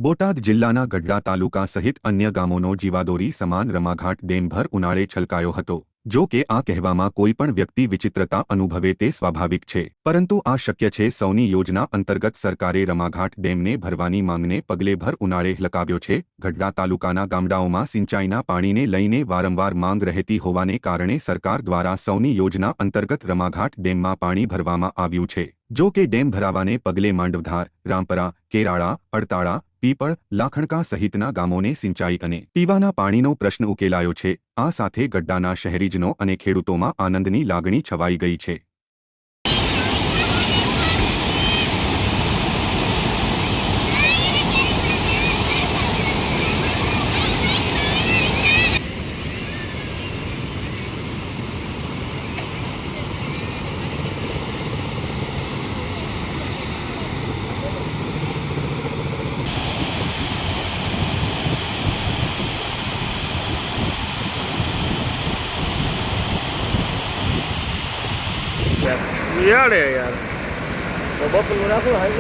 બોટાદ જિલ્લાના ગઢડા તાલુકા સહિત અન્ય ગામોનો જીવાદોરી સમાન રમાઘાટ ડેમ ભર ઉનાળે છલકાયો હતો। જો કે આ કહેવામાં કોઈ પણ વ્યક્તિ વિચિત્રતા અનુભવે તે સ્વાભાવિક છે, પરંતુ આ શક્ય છે। સૌની યોજના અંતર્ગત સરકારે રમાઘાટ ડેમને ભરવાની માંગને પગલે ભર ઉનાળે હલકાવ્યો છે। ગઢડા તાલુકાના ગામડાઓમાં સિંચાઈના પાણીને લઈને વારંવાર માંગ રહેતી હોવાને કારણે સરકાર દ્વારા સૌની યોજના અંતર્ગત રમાઘાટ ડેમમાં પાણી ભરવામાં આવ્યું છે। જો કે ડેમ ભરાવાને પગલે માંડવધાર, રામપરા, કેરાળા, અડતાળા, પીપળ, લાખણકા સહિતના ગામોને સિંચાઈ અને પીવાના પાણીનો પ્રશ્ન ઉકેલાયો છે। આ સાથે ગઢડાના શહેરીજનો અને ખેડૂતોમાં આનંદની લાગણી છવાઈ ગઈ છે। यार यार तो बपल में राखो हाई